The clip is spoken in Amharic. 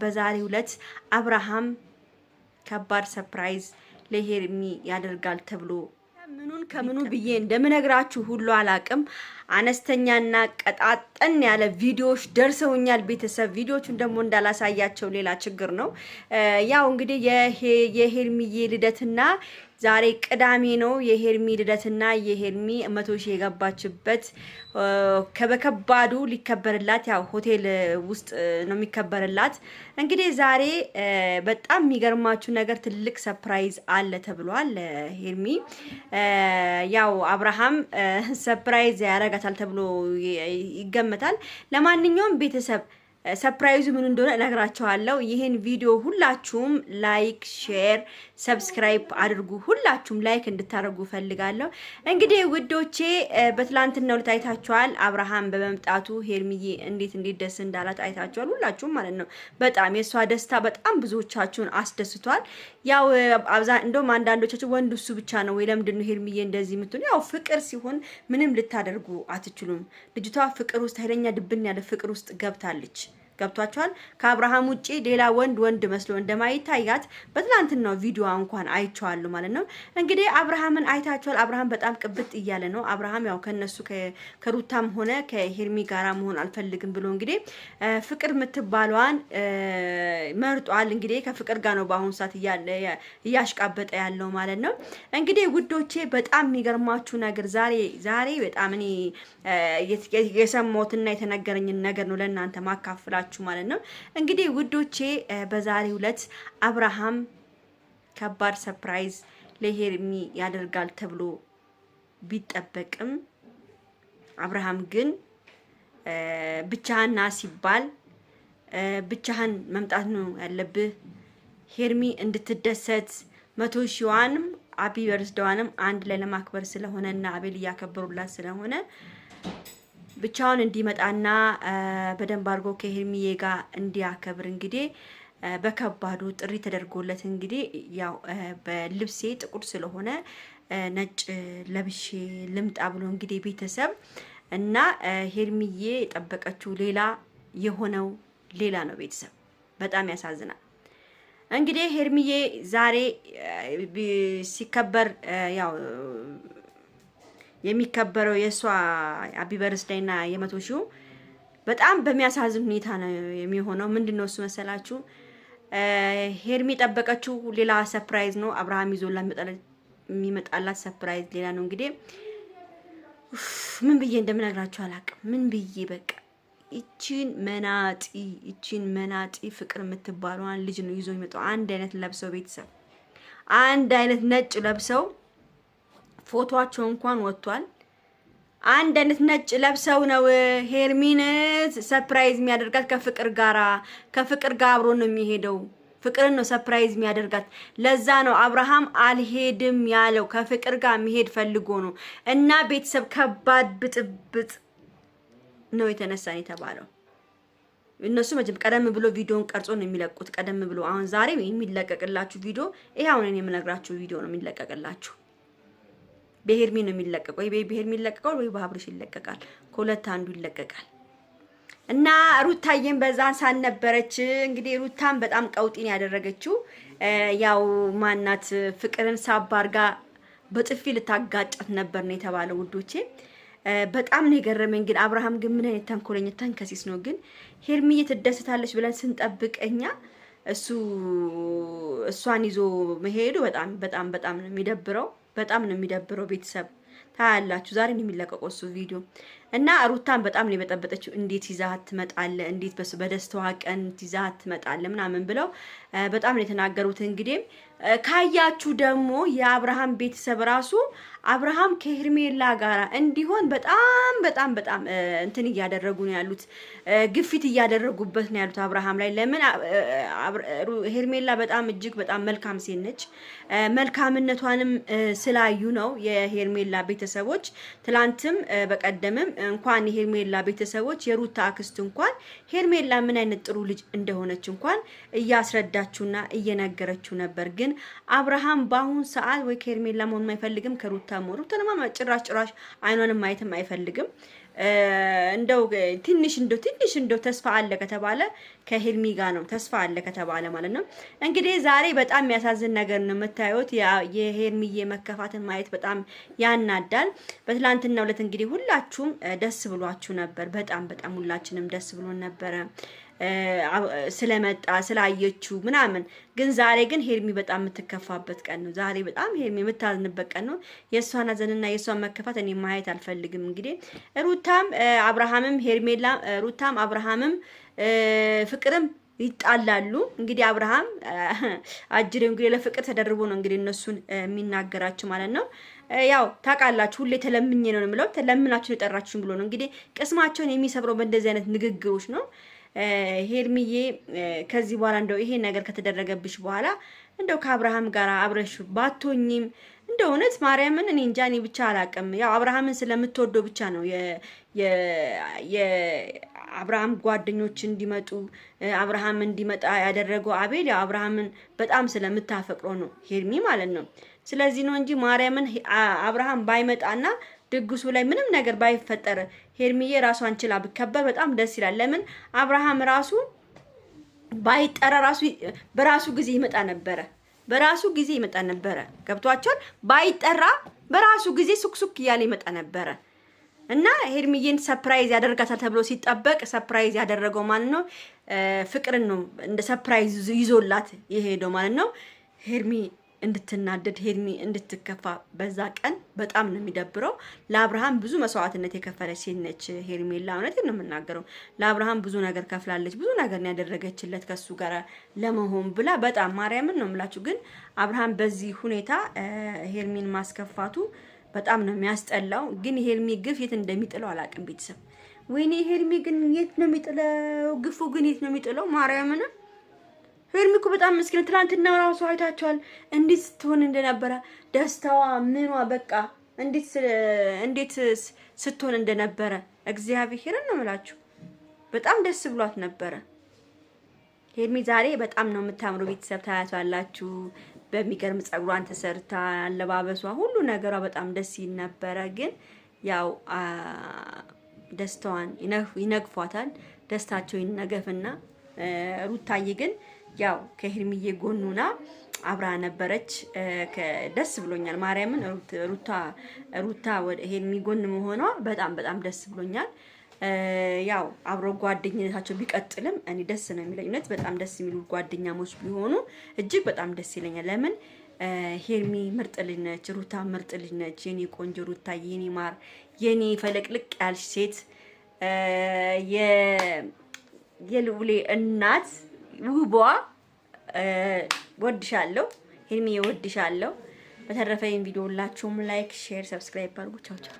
በዛሬው ዕለት አብርሃም ከባድ ሰርፕራይዝ ለሄርሚ ያደርጋል ተብሎ ምኑን ከምኑ ብዬ እንደምነግራችሁ ሁሉ አላቅም። አነስተኛና ቀጣጠን ያለ ቪዲዮዎች ደርሰውኛል። ቤተሰብ ቪዲዮቹን ደግሞ እንዳላሳያቸው ሌላ ችግር ነው። ያው እንግዲህ የሄርሚዬ ልደትና ዛሬ ቅዳሜ ነው። የሄርሚ ልደትና የሄርሚ 100,000 የገባችበት ከበከባዱ ሊከበርላት ያው ሆቴል ውስጥ ነው የሚከበርላት። እንግዲህ ዛሬ በጣም የሚገርማችሁ ነገር ትልቅ ሰርፕራይዝ አለ ተብሏል። ሄርሚ ያው አብርሃም ሰርፕራይዝ ያረጋታል ተብሎ ይገመታል። ለማንኛውም ቤተሰብ ሰርፕራይዙ ምን እንደሆነ እነግራችኋለሁ። ይሄን ቪዲዮ ሁላችሁም ላይክ፣ ሼር፣ ሰብስክራይብ አድርጉ። ሁላችሁም ላይክ እንድታደርጉ ፈልጋለሁ። እንግዲህ ውዶቼ በትላንትናው ዕለት አይታችኋል። አብርሃም በመምጣቱ ሄርሚዬ እንዴት ደስ እንዳላት አይታችኋል ሁላችሁም ማለት ነው። በጣም የሷ ደስታ በጣም ብዙዎቻችሁን አስደስቷል። ያው እንደውም አንዳንዶቻችሁ ወንድ እሱ ብቻ ነው ወይ ለምንድን ነው ሄርሚዬ እንደዚህ የምትሆኑ? ያው ፍቅር ሲሆን ምንም ልታደርጉ አትችሉም። ልጅቷ ፍቅር ውስጥ ኃይለኛ ድብን ያለ ፍቅር ውስጥ ገብታለች። ገብቷቸዋል። ከአብርሃም ውጪ ሌላ ወንድ መስሎ እንደማይታያት በትላንትናው ቪዲዮ እንኳን አይቻለሁ ማለት ነው። እንግዲህ አብርሃምን አይታችኋል። አብርሃም በጣም ቅብጥ እያለ ነው። አብርሃም ያው ከነሱ ከሩታም ሆነ ከሄርሚ ጋራ መሆን አልፈልግም ብሎ እንግዲህ ፍቅር የምትባለዋን መርጧል። እንግዲህ ከፍቅር ጋር ነው በአሁኑ ሰዓት እያሽቃበጠ ያለው ማለት ነው። እንግዲህ ውዶቼ በጣም የሚገርማችሁ ነገር ዛሬ በጣም እኔ የሰማሁትና የተነገረኝን ነገር ነው ለእናንተ ማካፍላችሁ ማለት ነው። እንግዲህ ውዶቼ በዛሬው ዕለት አብርሃም ከባድ ሰርፕራይዝ ለሄርሚ ያደርጋል ተብሎ ቢጠበቅም አብርሃም ግን ብቻህን ና ሲባል ብቻህን መምጣት ነው ያለብህ፣ ሄርሚ እንድትደሰት 100,000ዋንም አቢ በርስደዋንም አንድ ላይ ለማክበር ስለሆነና አቤል እያከበሩላት ስለሆነ ብቻውን እንዲመጣና በደንብ አድርጎ ከሄርሚዬ ጋር እንዲያከብር እንግዲህ በከባዱ ጥሪ ተደርጎለት እንግዲህ ያው በልብሴ ጥቁር ስለሆነ ነጭ ለብሼ ልምጣ ብሎ እንግዲህ ቤተሰብ እና ሄርሚዬ የጠበቀችው ሌላ የሆነው ሌላ ነው። ቤተሰብ በጣም ያሳዝናል። እንግዲህ ሄርሚዬ ዛሬ ሲከበር ያው የሚከበረው የሷ አቢ በርስዴይና የ100,000 በጣም በሚያሳዝን ሁኔታ ነው የሚሆነው። ምንድነው እሱ መሰላችሁ? ሄርሚ ጠበቀችው ሌላ ሰርፕራይዝ ነው። አብርሃም ይዞላት የሚመጣላት ሰርፕራይዝ ሌላ ነው። እንግዲህ ምን ብዬ እንደምነግራችሁ አላውቅም። ምን ብዬ በቃ እቺን መናጢ ፍቅር የምትባለዋን ልጅ ነው ይዞ የሚመጣው። አንድ አይነት ለብሰው ቤተሰብ አንድ አይነት ነጭ ለብሰው ፎቶአቸው እንኳን ወጥቷል። አንድ አይነት ነጭ ለብሰው ነው ሄርሚን ሰርፕራይዝ የሚያደርጋት ከፍቅር ጋር አብሮ ነው የሚሄደው። ፍቅርን ነው ሰርፕራይዝ የሚያደርጋት። ለዛ ነው አብርሃም አልሄድም ያለው። ከፍቅር ጋር መሄድ ፈልጎ ነው። እና ቤተሰብ ከባድ ብጥብጥ ነው የተነሳን የተባለው። እነሱ ቀደም ብሎ ቪዲዮን ቀርጾ ነው የሚለቁት። ቀደም ብሎ አሁን ዛሬ የሚለቀቅላችሁ ቪዲዮ ይሄ አሁን እኔ የምነግራችሁ ቪዲዮ ነው የሚለቀቅላችሁ። በሄርሚ ነው የሚለቀቀው ወይ በሄርሚ ይለቀቃል ወይ በአብርሽ ይለቀቃል። ከሁለት አንዱ ይለቀቃል። እና ሩታዬን በዛን ሳልነበረች እንግዲህ ሩታን በጣም ቀውጢን ያደረገችው ያው ማናት ፍቅርን ሳባርጋ በጥፊ ልታጋጫት ነበር ነው የተባለው ውዶቼ። በጣም ነው የገረመኝ። ግን አብርሃም ግን ምን አይነት ተንኮለኛ ተንከሲስ ነው። ግን ሄርሚዬ ትደሰታለች ብለን ስንጠብቀኛ እሷን ይዞ መሄዱ በጣም ነው የሚደብረው። በጣም ነው የሚደብረው። ቤተሰብ ታያላችሁ ዛሬ ነው የሚለቀቀው እሱ ቪዲዮ እና ሩታን በጣም ነው የበጠበጠችው። እንዴት ይዛት ትመጣለህ? እንዴት በደስታዋ ቀን ይዛት ትመጣለህ? ምናምን ብለው በጣም ነው የተናገሩት። እንግዲህ ካያችሁ ደግሞ የአብርሃም ቤተሰብ ራሱ አብርሃም ከሄርሜላ ጋራ እንዲሆን በጣም እንትን እያደረጉ ነው ያሉት፣ ግፊት እያደረጉበት ነው ያሉት አብርሃም ላይ። ለምን ሄርሜላ እጅግ በጣም መልካም ሴት ነች። መልካምነቷንም ስላዩ ነው የሄርሜላ ቤተሰቦች ትላንትም በቀደምም እንኳን የሄርሜላ ቤተሰቦች የሩታ አክስት እንኳን ሄርሜላ ምን አይነት ጥሩ ልጅ እንደሆነች እንኳን እያስረዳችውና እየነገረችው ነበር። ግን አብርሃም በአሁን ሰዓት ወይ ከሄርሜላ መሆን አይፈልግም ከሩታ ሞሩ ተለማ ጭራሽ አይኗንም ማየትም አይፈልግም። እንደው ትንሽ እንደው ተስፋ አለ ከተባለ ከሄርሚ ጋር ነው ተስፋ አለ ከተባለ ማለት ነው። እንግዲህ ዛሬ በጣም የሚያሳዝን ነገር ነው የምታዩት። የሄርሚዬ መከፋትን ማየት በጣም ያናዳል። በትላንትናው ዕለት እንግዲህ ሁላችሁም ደስ ብሏችሁ ነበር። በጣም ሁላችንም ደስ ብሎን ነበረ ስለመጣ ስላየችው ምናምን። ግን ዛሬ ግን ሄርሚ በጣም የምትከፋበት ቀን ነው። ዛሬ በጣም ሄርሚ የምታዝንበት ቀን ነው። የእሷን ሀዘንና የእሷን መከፋት እኔ ማየት አልፈልግም። እንግዲህ ሩታም አብርሃምም ሩታም አብርሃምም ፍቅርም ይጣላሉ። እንግዲህ አብርሃም አጅሬው እንግዲህ ለፍቅር ተደርቦ ነው እንግዲህ እነሱን የሚናገራቸው ማለት ነው። ያው ታውቃላችሁ ሁሌ ተለምኜ ነው የምለው፣ ተለምናችሁ የጠራችሁን ብሎ ነው እንግዲህ ቅስማቸውን የሚሰብረው በእንደዚህ አይነት ንግግሮች ነው። ሄርሚዬ ከዚህ በኋላ እንደው ይሄ ነገር ከተደረገብሽ በኋላ እንደው ከአብርሃም ጋር አብረሽ ባቶኝም እንደው እውነት ማርያምን እኔ እንጃ፣ እኔ ብቻ አላቅም። ያው አብርሃምን ስለምትወደው ብቻ ነው የአብርሃም ጓደኞች እንዲመጡ አብርሃም እንዲመጣ ያደረገው አቤል። ያው አብርሃምን በጣም ስለምታፈቅረው ነው ሄርሚ ማለት ነው። ስለዚህ ነው እንጂ ማርያምን አብርሃም ባይመጣና ድግሱ ላይ ምንም ነገር ባይፈጠር ሄርሚዬ ራሷን ችላ ብከበር በጣም ደስ ይላል። ለምን አብርሃም ራሱ ባይጠራ ራሱ በራሱ ጊዜ ይመጣ ነበረ። ገብቷቸዋል። ባይጠራ በራሱ ጊዜ ሱክሱክ እያለ ይመጣ ነበረ እና ሄርሚዬን ሰርፕራይዝ ያደርጋታል ተብሎ ሲጠበቅ ሰርፕራይዝ ያደረገው ማለት ነው ፍቅርን ነው እንደ ሰርፕራይዝ ይዞላት የሄደው ማለት ነው። ሄርሚ እንድትናደድ ሄርሚ እንድትከፋ በዛ ቀን በጣም ነው የሚደብረው። ለአብርሃም ብዙ መስዋዕትነት የከፈለች ሴት ነች ሄርሜላ። እውነቴን ነው የምናገረው። ለአብርሃም ብዙ ነገር ከፍላለች። ብዙ ነገር ነው ያደረገችለት ከሱ ጋር ለመሆን ብላ በጣም ማርያምን ነው የምላችሁ። ግን አብርሃም በዚህ ሁኔታ ሄርሚን ማስከፋቱ በጣም ነው የሚያስጠላው። ግን ሄርሚ ግፍ የት እንደሚጥለው አላውቅም። ቤተሰብ ወይኔ ሄርሚ ግን የት ነው የሚጥለው? ግፉ ግን የት ነው የሚጥለው? ማርያምን ሄርሚ እኮ በጣም ምስኪን። ትናንትና ራሱ አይታችኋል እንዴት ስትሆን እንደነበረ ደስታዋ ምኗ በቃ እንዴት ስትሆን እንደነበረ እግዚአብሔርን ነው የምላችሁ። በጣም ደስ ብሏት ነበረ ሄርሚ። ዛሬ በጣም ነው የምታምረው። ቤተሰብ ታያቷላችሁ። በሚገርም ጸጉሯን ተሰርታ አለባበሷ ሁሉ ነገሯ በጣም ደስ ይል ነበረ። ግን ያው ደስታዋን ይነግፏታል። ደስታቸው ይነገፍና ሩታዬ ግን ያው ከሄርሚዬ ጎኑና አብራ ነበረች። ደስ ብሎኛል። ማርያምን ሩታ ወደ ሄርሚ ጎን መሆኗ በጣም ደስ ብሎኛል። ያው አብሮ ጓደኝነታቸው ቢቀጥልም እኔ ደስ ነው የሚለኝ። እውነት በጣም ደስ የሚሉ ጓደኛሞች ቢሆኑ እጅግ በጣም ደስ ይለኛል። ለምን ሄርሚ ምርጥ ልጅ ነች፣ ሩታ ምርጥ ልጅ ነች። የኔ ቆንጆ ሩታ፣ የኔ ማር፣ የኔ ፈለቅልቅ ያልሽ ሴት፣ የልዑሌ እናት ውቧ፣ ወድሻለሁ ሄርሚ፣ ወድሻለሁ። በተረፈ ይሄን ቪዲዮ ሁላችሁም ላይክ፣ ሼር፣ ሰብስክራይብ አድርጉ። ቻው ቻው።